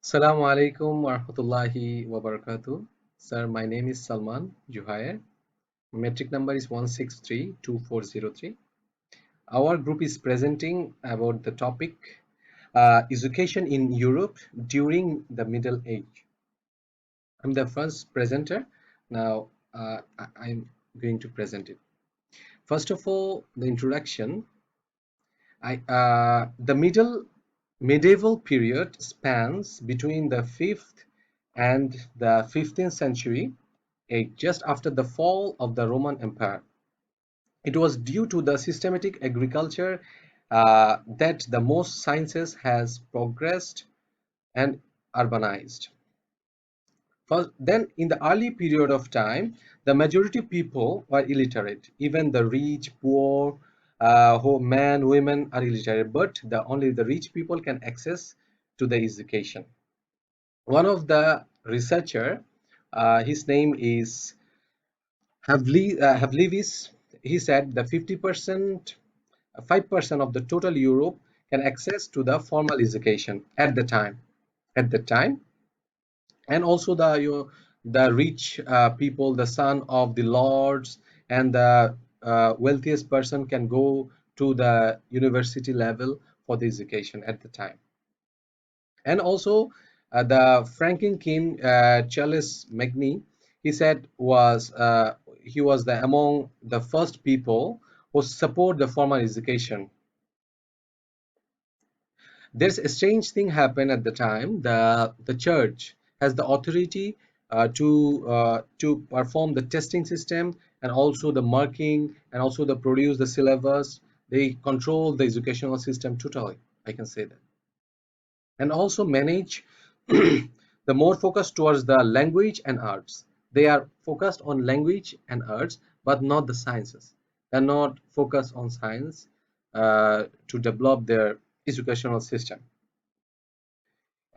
Assalamu alaikum wa rahmatullahi wa barakatuh. Sir, my name is Salman Juhair. Metric number is 1632403. Our group is presenting about the topic education in Europe during the Middle Age. I'm the first presenter. Now I'm going to present it. First of all, the introduction. The medieval period spans between the 5th and the 15th century, just after the fall of the Roman Empire. It was due to the systematic agriculture that the most sciences has progressed and urbanized. First, then, in the early period of time, the majority of people were illiterate. Even the rich, poor, men, women are illiterate, but only the rich people can access to the education. One of the researcher, his name is Havlivis, he said the 50%, 5% of the total Europe can access to the formal education at the time. At the time, and also the rich people, the son of the lords and the wealthiest person can go to the university level for the education at the time. And also the Franklin king, Charles Magny, he said he was the among the first people who support the formal education. There's a strange thing happened at the time. The church has the authority to perform the testing system and also the marking and also the produce the syllabus. They control the educational system totally, I can say that, and also manage the more focus towards the language and arts. They are focused on language and arts, but not the sciences. They're not focused on science to develop their educational system.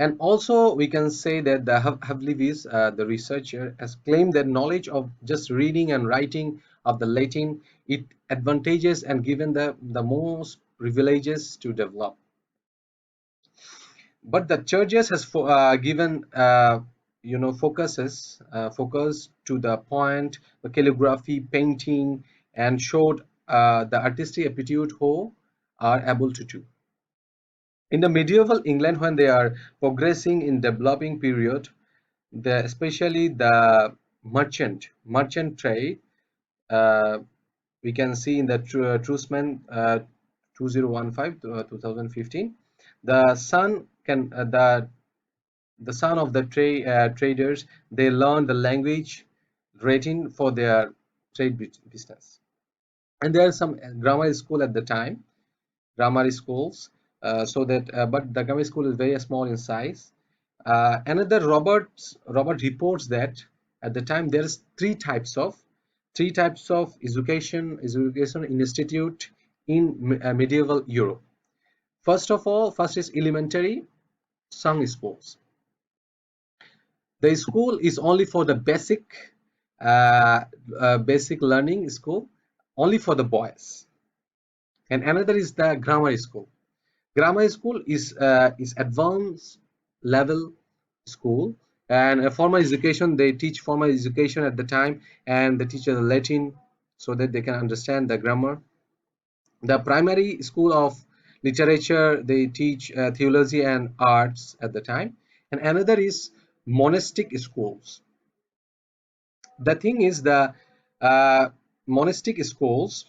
And also, we can say that the Havlivis, the researcher, has claimed that knowledge of just reading and writing of the Latin, it advantages and given the most privileges to develop. But the churches has given focus to the point, the calligraphy, painting, and showed the artistic aptitude who are able to do. In the medieval England, when they are progressing in developing period, especially the merchant trade, uh, we can see in the Truceman 2015 to 2015, the son can the son of the traders, they learn the language rating for their business. And there are some grammar school at the time, grammar schools, so that but the grammar school is very small in size. Another Robert reports that at the time there's three types of education institute in medieval Europe. First is elementary sung schools. The school is only for the basic learning school, only for the boys. And another is the grammar school. Grammar school is advanced level school, and a formal education, they teach formal education at the time, and they teach the Latin so that they can understand the grammar. The primary school of literature, they teach theology and arts at the time. And another is monastic schools. The thing is, the monastic schools,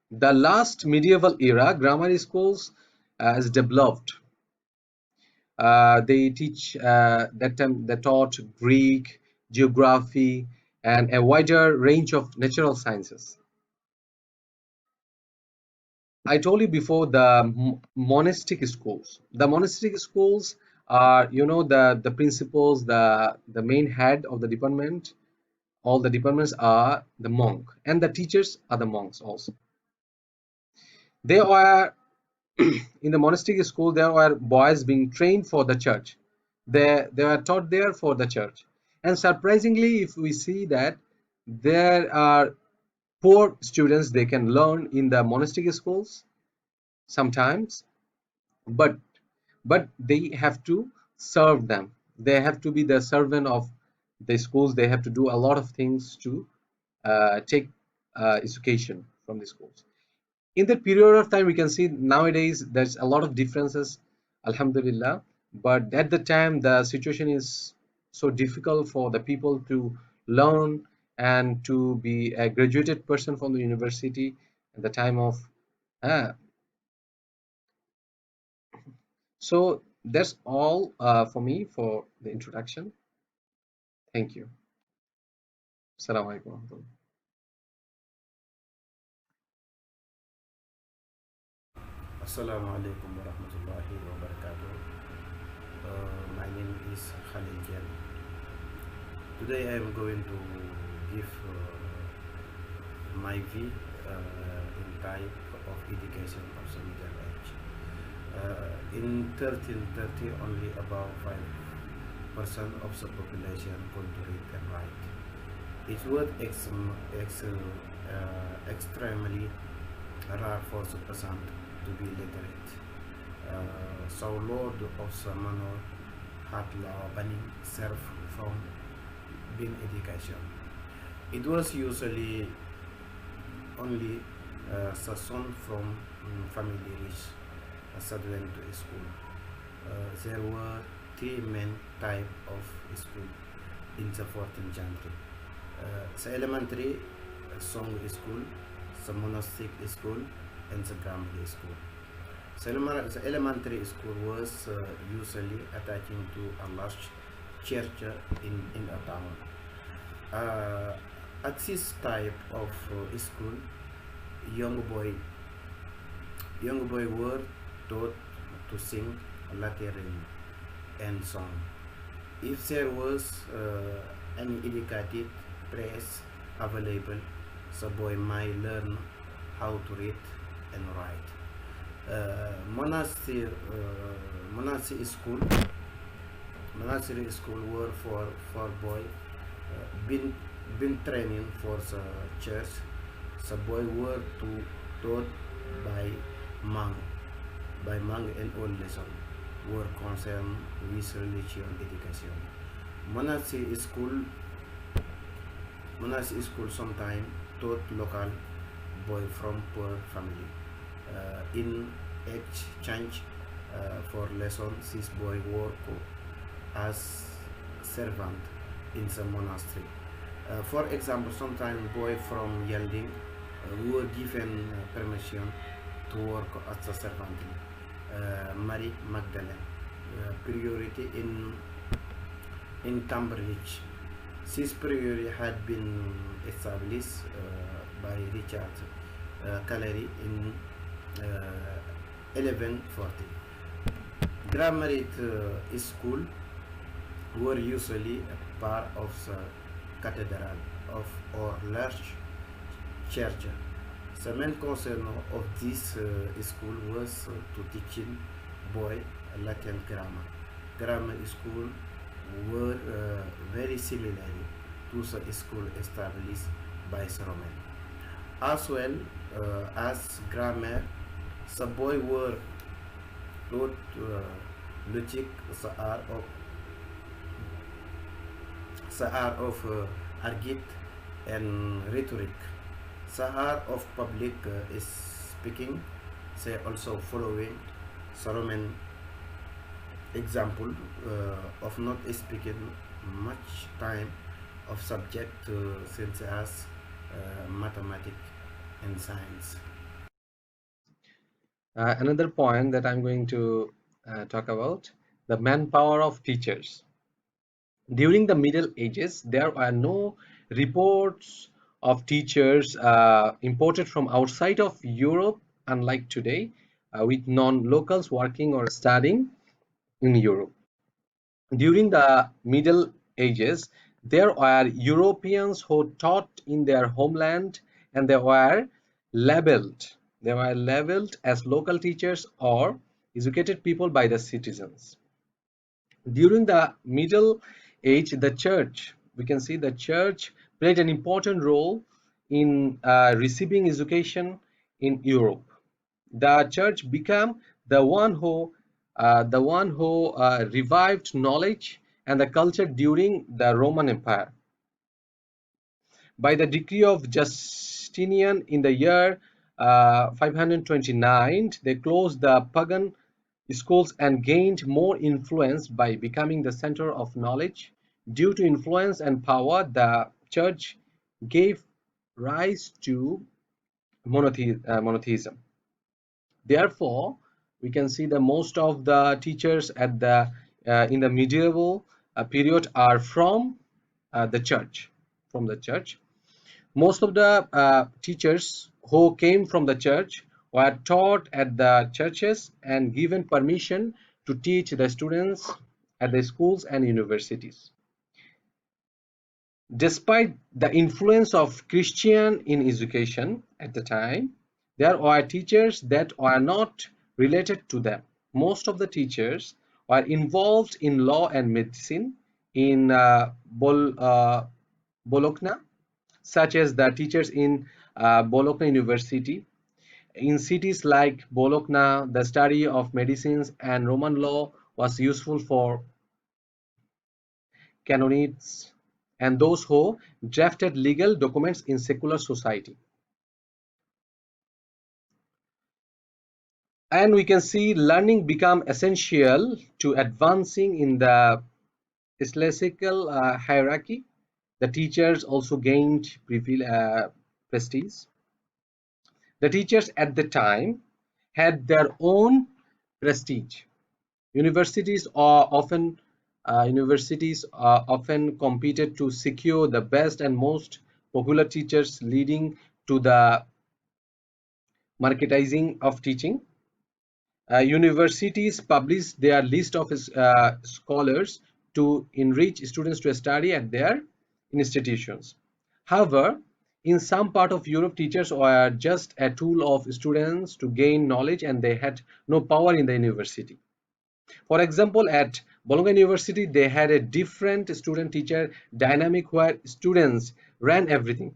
the last medieval era grammar schools has developed. They teach that time they taught Greek, geography, and a wider range of natural sciences. I told you before the monastic schools. The monastic schools are, the principals, the main head of the department. All the departments are the monk, and the teachers are the monks also. They were in the monastic school. There were boys being trained for the church. They were taught there for the church. And surprisingly, if we see that there are poor students, they can learn in the monastic schools sometimes, but but they have to serve them. They have to be the servant of the schools. They have to do a lot of things to take education from the schools. In that period of time, we can see nowadays there's a lot of differences, alhamdulillah, but at the time the situation is so difficult for the people to learn and to be a graduated person from the university at the time of uh, so that's all for me for the introduction. Thank you. Assalamu alaikum. Assalamu alaikum warahmatullahi wabarakatuh. My name is Khalil Diene. Today I am going to give my view in type of education of the Middle Age. In 1330, only about 5% of the population could read and write. It was extremely rare for the person to be literate. So Lord of the Manor had law banning serf from being education. It was usually only the son from family rich that went to school. There were three main type of school in the 14th century. The elementary song school, the monastic school, and the grammar school. The elementary school was usually attaching to a large church in a town. At this type of school, young boy were taught to sing Latin and song. If there was any educated press available, the boy might learn how to read and write. Monastery school were for boy been training for the church. The boy were taught by monk and all lesson were concerned with religion education. Monastery school sometimes taught local boy from poor family. In exchange for lessons, this boy worked as servant in the monastery. For example, sometimes boy from Yalding were given permission to work as a servant. Mary Magdalene, priority in Cambridge. This priority had been established by Richard Callery in 1140. Grammar school were usually a part of the cathedral or large church. The main concern of this school was to teaching boy Latin grammar. Grammar school were very similar to the school established by the Roman. As well as grammar, the boy were taught logic, the art of argument and rhetoric. The art of public is speaking. They also following the Roman example of not speaking much time of subject such as mathematics and science. Another point that I'm going to talk about, the manpower of teachers. During the Middle Ages, there are no reports of teachers imported from outside of Europe, unlike today, with non-locals working or studying in Europe. During the Middle Ages, there were Europeans who taught in their homeland, and labeled. They were labeled as local teachers or educated people by the citizens. During the Middle Age, the church, we can see the church played an important role in receiving education in Europe. The church became the one who the one who revived knowledge and the culture during the Roman Empire. By the decree of Justinian in the year 529, they closed the pagan schools and gained more influence by becoming the center of knowledge. Due to influence and power, the church gave rise to monotheism. Therefore, we can see that most of the teachers at the in the medieval period are from the church. From the church, most of the teachers who came from the church were taught at the churches and given permission to teach the students at the schools and universities. Despite the influence of Christian in education at the time, there were teachers that were not related to them. Most of the teachers were involved in law and medicine in Bologna, such as the teachers in Bologna University. In cities like Bologna, the study of medicines and Roman law was useful for canonists and those who drafted legal documents in secular society. And we can see learning become essential to advancing in the ecclesiastical hierarchy. The teachers also gained prestige. The teachers at the time had their own prestige. Universities often competed to secure the best and most popular teachers, leading to the marketizing of teaching. Universities publish their list of scholars to enrich students to study at their institutions. However, in some part of Europe, teachers were just a tool of students to gain knowledge and they had no power in the university. For example, at Bologna University, they had a different student-teacher dynamic where students ran everything.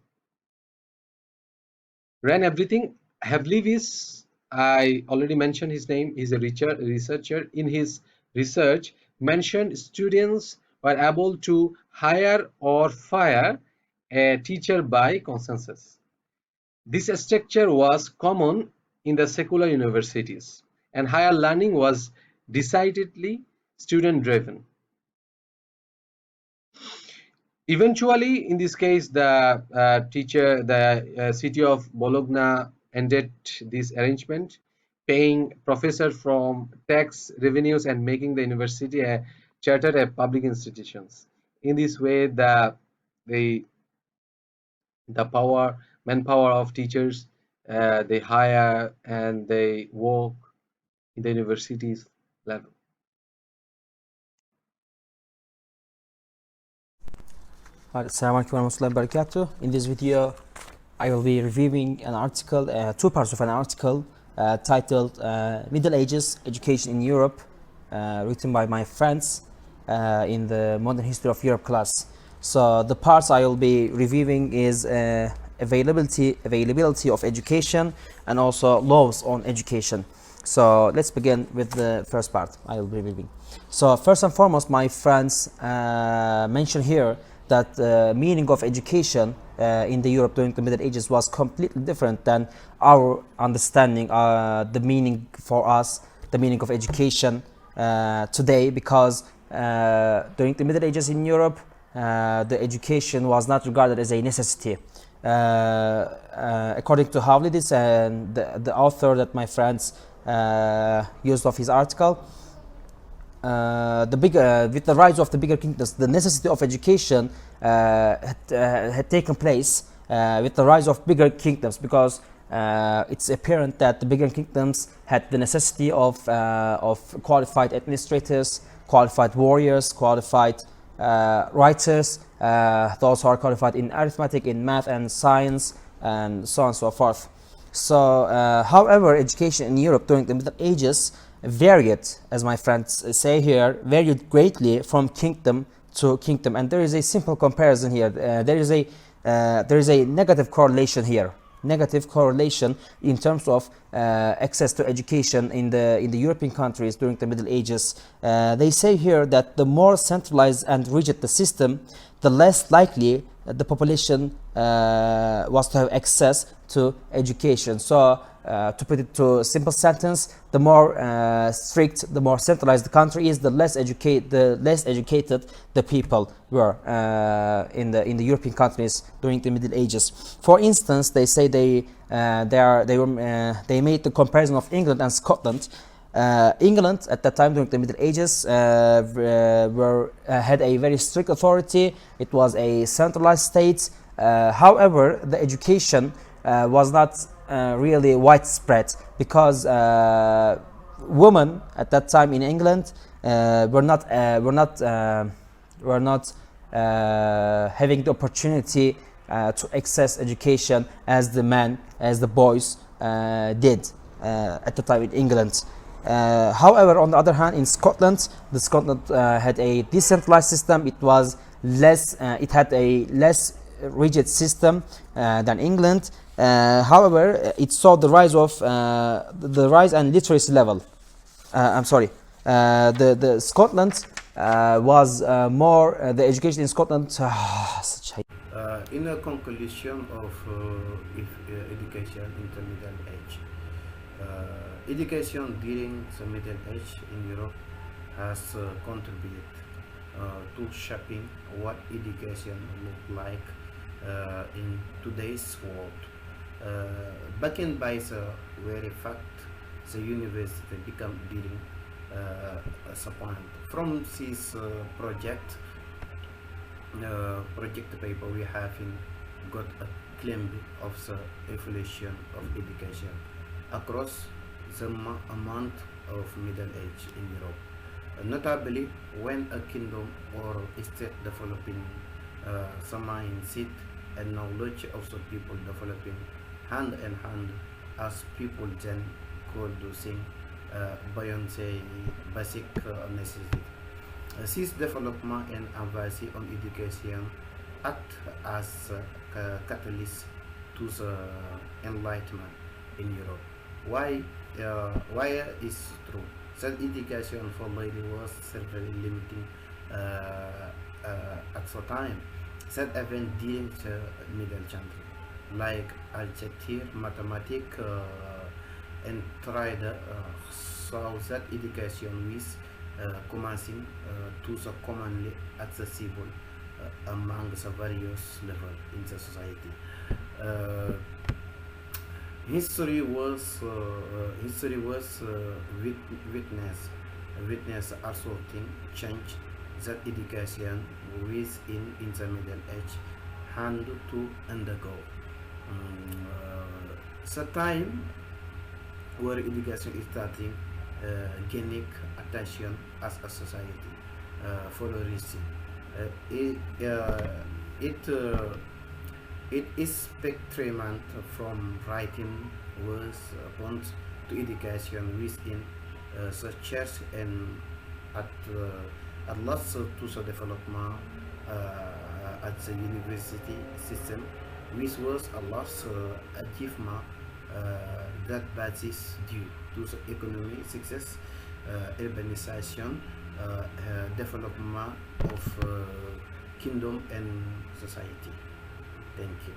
Havlivis, I already mentioned his name, is a researcher. In his research, mentioned students were able to hire or fire a teacher by consensus. This structure was common in the secular universities, and higher learning was decidedly student-driven. Eventually, in this case, the city of Bologna ended this arrangement, paying professors from tax revenues and making the university a chartered a public institutions. In this way, the manpower of teachers, they hire and they work in the universities level. Assalamu alaikum warahmatullahi wabarakatuh. In this video, I will be reviewing an article, two parts of an article titled Middle Ages Education in Europe, written by my friends in the Modern History of Europe class. So the parts I will be reviewing is availability of education and also laws on education. So let's begin with the first part I will be reviewing. So first and foremost, my friends mention here that the meaning of education in the Europe during the Middle Ages was completely different than our understanding, the meaning for us, the meaning of education today, because during the Middle Ages in Europe, the education was not regarded as a necessity. According to Havlidis and the author that my friends used of his article, with the rise of the bigger kingdoms, the necessity of education had taken place with the rise of bigger kingdoms, because it's apparent that the bigger kingdoms had the necessity of qualified administrators, qualified warriors, qualified writers, those who are qualified in arithmetic, in math and science, and so on and so forth. So, however, education in Europe during the Middle Ages varied, as my friends say here, varied greatly from kingdom to kingdom, and there is a simple comparison here. There is a negative correlation here. negative correlation in terms of access to education in the European countries during the Middle Ages. They say here that the more centralized and rigid the system, the less likely the population was to have access to education. So to put it to a simple sentence, the more strict, the more centralized the country is, the less educated the people were in the European countries during the Middle Ages. For instance, they say they made the comparison of England and Scotland. England at that time during the Middle Ages had a very strict authority. It was a centralized state. However, the education was not really widespread, because women at that time in England were not having the opportunity to access education as the boys did at the time in England. However, on the other hand, in Scotland had a decentralized system. It had a less rigid system than England. However, it saw the rise and literacy level. The Scotland was more the education in Scotland. In a conclusion of education in the Middle Age, education during the Middle Age in Europe has contributed to shaping what education looked like in today's world. Backed by the very fact the university became during a point. From this project paper, we have got a glimpse of the evolution of education across the amount of Middle Age in Europe. Notably, when a kingdom or state developing some mindset and knowledge of the people developing hand in hand as people then could sing beyond the basic necessity. This development and emphasis on education act as a catalyst to the enlightenment in Europe. Why is true? That education for ladies was severely limiting at the time. That even during the middle century, like algebra, mathematics, and trade, so that education was commencing to the commonly accessible among the various levels in the society. History was witness also change that education within in the Middle Age had to undergo. The time where education is starting gaining attention as a society flourishing. It is spectrum from writing words points to education within the church and at last to the development at the university system, which was a lost achievement that basis due to the economic success, urbanization, development of kingdom and society. Thank you.